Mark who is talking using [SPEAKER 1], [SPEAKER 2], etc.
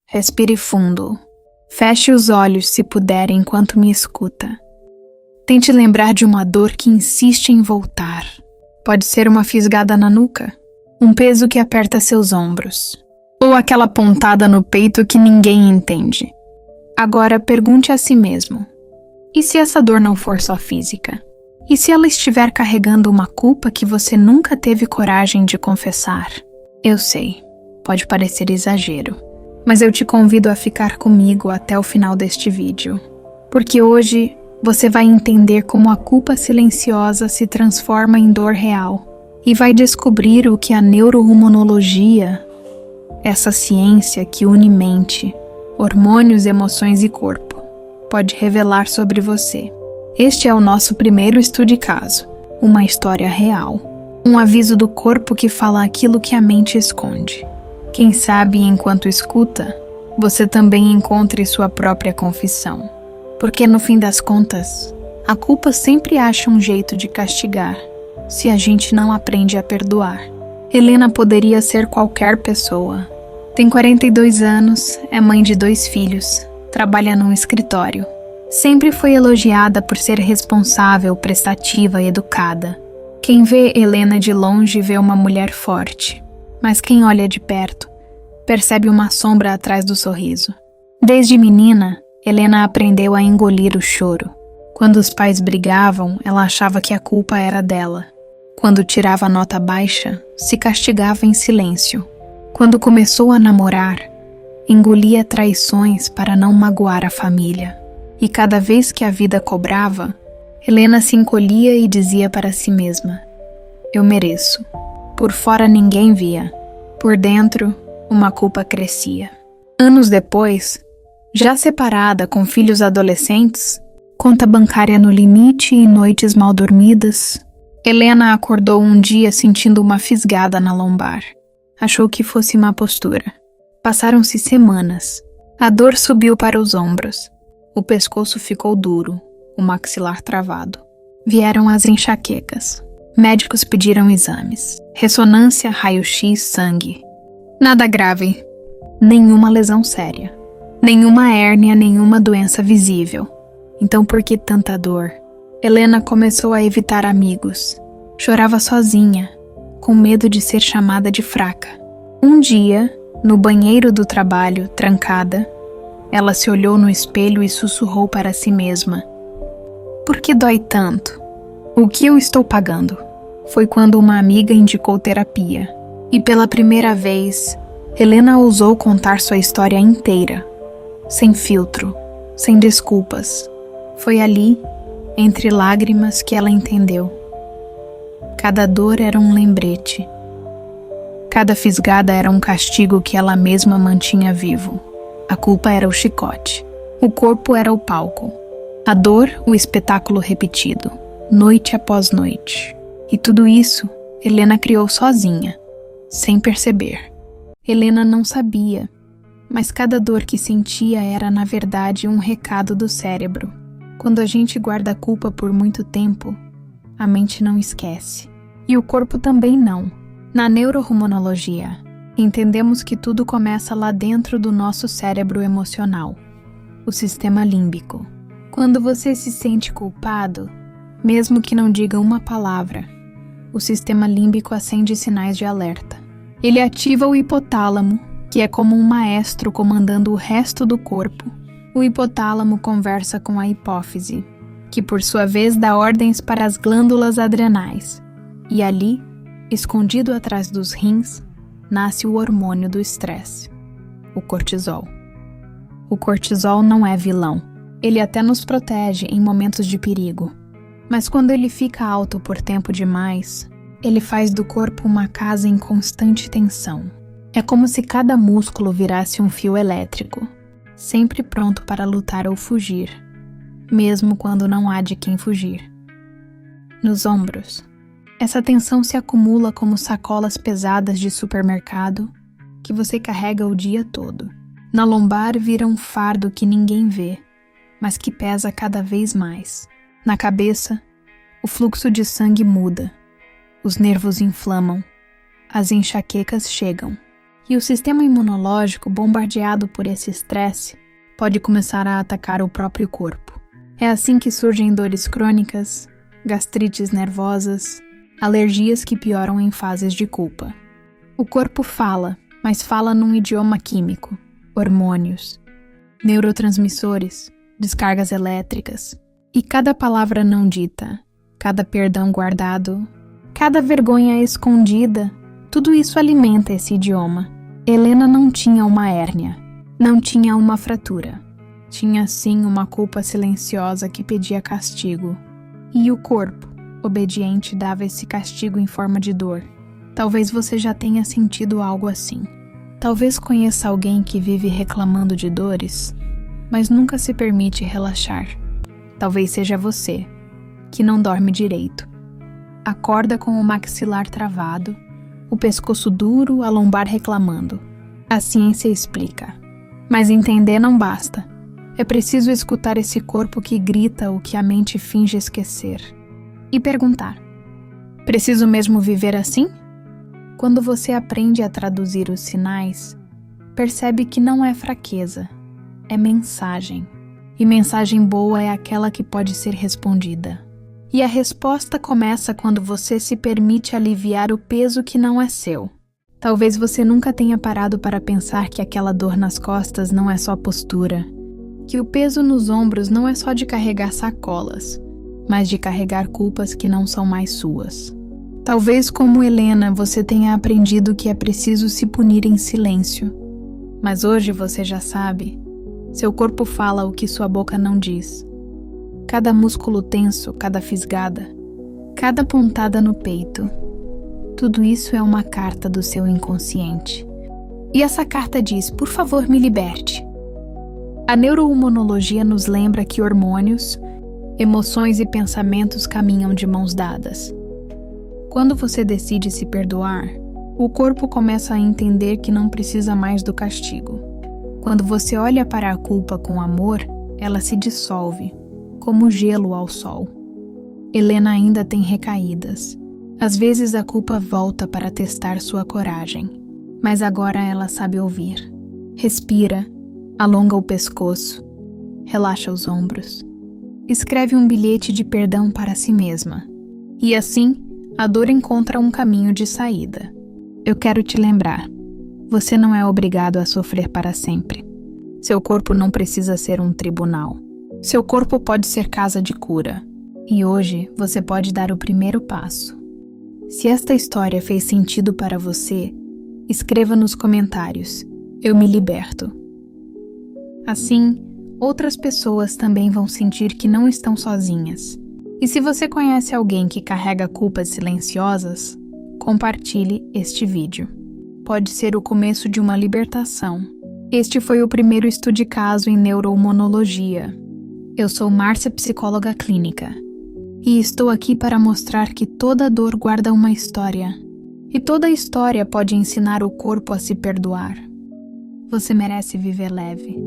[SPEAKER 1] Respire fundo. Feche os olhos se puder enquanto me escuta. Tente lembrar de uma dor que insiste em voltar. Pode ser uma fisgada na nuca, um peso que aperta seus ombros, ou aquela pontada no peito que ninguém entende. Agora pergunte a si mesmo: e se essa dor não for só física? E se ela estiver carregando uma culpa que você nunca teve coragem de confessar? Eu sei, pode parecer exagero, mas eu te convido a ficar comigo até o final deste vídeo, porque hoje você vai entender como a culpa silenciosa se transforma em dor real e vai descobrir o que a neurohormonologia, essa ciência que une mente, hormônios, emoções e corpo, pode revelar sobre você. Este é o nosso primeiro estudo de caso, uma história real, um aviso do corpo que fala aquilo que a mente esconde. Quem sabe, enquanto escuta, você também encontre sua própria confissão. Porque no fim das contas, a culpa sempre acha um jeito de castigar, se a gente não aprende a perdoar. Helena poderia ser qualquer pessoa. Tem 42 anos, é mãe de 2 filhos, trabalha num escritório. Sempre foi elogiada por ser responsável, prestativa e educada. Quem vê Helena de longe vê uma mulher forte, mas quem olha de perto percebe uma sombra atrás do sorriso. Desde menina, Helena aprendeu a engolir o choro. Quando os pais brigavam, ela achava que a culpa era dela. Quando tirava nota baixa, se castigava em silêncio. Quando começou a namorar, engolia traições para não magoar a família. E cada vez que a vida cobrava, Helena se encolhia e dizia para si mesma: eu mereço. Por fora ninguém via. Por dentro, uma culpa crescia. Anos depois, já separada com filhos adolescentes, conta bancária no limite e noites mal dormidas, Helena acordou um dia sentindo uma fisgada na lombar. Achou que fosse má postura. Passaram-se semanas. A dor subiu para os ombros. O pescoço ficou duro, o maxilar travado. Vieram as enxaquecas. Médicos pediram exames. Ressonância, raio-x, sangue. Nada grave. Nenhuma lesão séria. Nenhuma hérnia, nenhuma doença visível. Então por que tanta dor? Helena começou a evitar amigos. Chorava sozinha, com medo de ser chamada de fraca. Um dia, no banheiro do trabalho, trancada, ela se olhou no espelho e sussurrou para si mesma: por que dói tanto? O que eu estou pagando? Foi quando uma amiga indicou terapia. E pela primeira vez, Helena ousou contar sua história inteira. Sem filtro, sem desculpas. Foi ali, entre lágrimas, que ela entendeu. Cada dor era um lembrete. Cada fisgada era um castigo que ela mesma mantinha vivo. A culpa era o chicote. O corpo era o palco. A dor, o espetáculo repetido, noite após noite. E tudo isso, Helena criou sozinha, sem perceber. Helena não sabia, mas cada dor que sentia era, na verdade, um recado do cérebro. Quando a gente guarda a culpa por muito tempo, a mente não esquece. E o corpo também não. Na neurohormonologia, entendemos que tudo começa lá dentro do nosso cérebro emocional, o sistema límbico. Quando você se sente culpado, mesmo que não diga uma palavra, o sistema límbico acende sinais de alerta. Ele ativa o hipotálamo, que é como um maestro comandando o resto do corpo. O hipotálamo conversa com a hipófise, que por sua vez dá ordens para as glândulas adrenais. E ali, escondido atrás dos rins, nasce o hormônio do estresse, o cortisol. O cortisol não é vilão. Ele até nos protege em momentos de perigo. Mas quando ele fica alto por tempo demais, ele faz do corpo uma casa em constante tensão. É como se cada músculo virasse um fio elétrico, sempre pronto para lutar ou fugir, mesmo quando não há de quem fugir. Nos ombros, essa tensão se acumula como sacolas pesadas de supermercado que você carrega o dia todo. Na lombar vira um fardo que ninguém vê, mas que pesa cada vez mais. Na cabeça, o fluxo de sangue muda, os nervos inflamam, as enxaquecas chegam. E o sistema imunológico, bombardeado por esse estresse, pode começar a atacar o próprio corpo. É assim que surgem dores crônicas, gastrites nervosas, alergias que pioram em fases de culpa. O corpo fala, mas fala num idioma químico, hormônios, neurotransmissores, descargas elétricas. E cada palavra não dita, cada perdão guardado, cada vergonha escondida, tudo isso alimenta esse idioma. Helena não tinha uma hérnia, não tinha uma fratura. Tinha sim uma culpa silenciosa que pedia castigo. E o corpo, obediente, dava esse castigo em forma de dor. Talvez você já tenha sentido algo assim. Talvez conheça alguém que vive reclamando de dores, mas nunca se permite relaxar. Talvez seja você, que não dorme direito. Acorda com o maxilar travado, o pescoço duro, a lombar reclamando. A ciência explica. Mas entender não basta. É preciso escutar esse corpo que grita o que a mente finge esquecer. E perguntar: preciso mesmo viver assim? Quando você aprende a traduzir os sinais, percebe que não é fraqueza, é mensagem. E mensagem boa é aquela que pode ser respondida. E a resposta começa quando você se permite aliviar o peso que não é seu. Talvez você nunca tenha parado para pensar que aquela dor nas costas não é só postura, que o peso nos ombros não é só de carregar sacolas, mas de carregar culpas que não são mais suas. Talvez, como Helena, você tenha aprendido que é preciso se punir em silêncio. Mas hoje você já sabe. Seu corpo fala o que sua boca não diz. Cada músculo tenso, cada fisgada, cada pontada no peito. Tudo isso é uma carta do seu inconsciente. E essa carta diz: por favor, me liberte. A neuroimunologia nos lembra que hormônios, emoções e pensamentos caminham de mãos dadas. Quando você decide se perdoar, o corpo começa a entender que não precisa mais do castigo. Quando você olha para a culpa com amor, ela se dissolve, como gelo ao sol. Helena ainda tem recaídas. Às vezes a culpa volta para testar sua coragem, mas agora ela sabe ouvir. Respira, alonga o pescoço, relaxa os ombros. Escreve um bilhete de perdão para si mesma. E assim, a dor encontra um caminho de saída. Eu quero te lembrar, você não é obrigado a sofrer para sempre. Seu corpo não precisa ser um tribunal. Seu corpo pode ser casa de cura. E hoje você pode dar o primeiro passo. Se esta história fez sentido para você, escreva nos comentários: eu me liberto. Assim, outras pessoas também vão sentir que não estão sozinhas. E se você conhece alguém que carrega culpas silenciosas, compartilhe este vídeo. Pode ser o começo de uma libertação. Este foi o primeiro estudo de caso em neuroimunologia. Eu sou Márcia, psicóloga clínica. E estou aqui para mostrar que toda dor guarda uma história. E toda história pode ensinar o corpo a se perdoar. Você merece viver leve.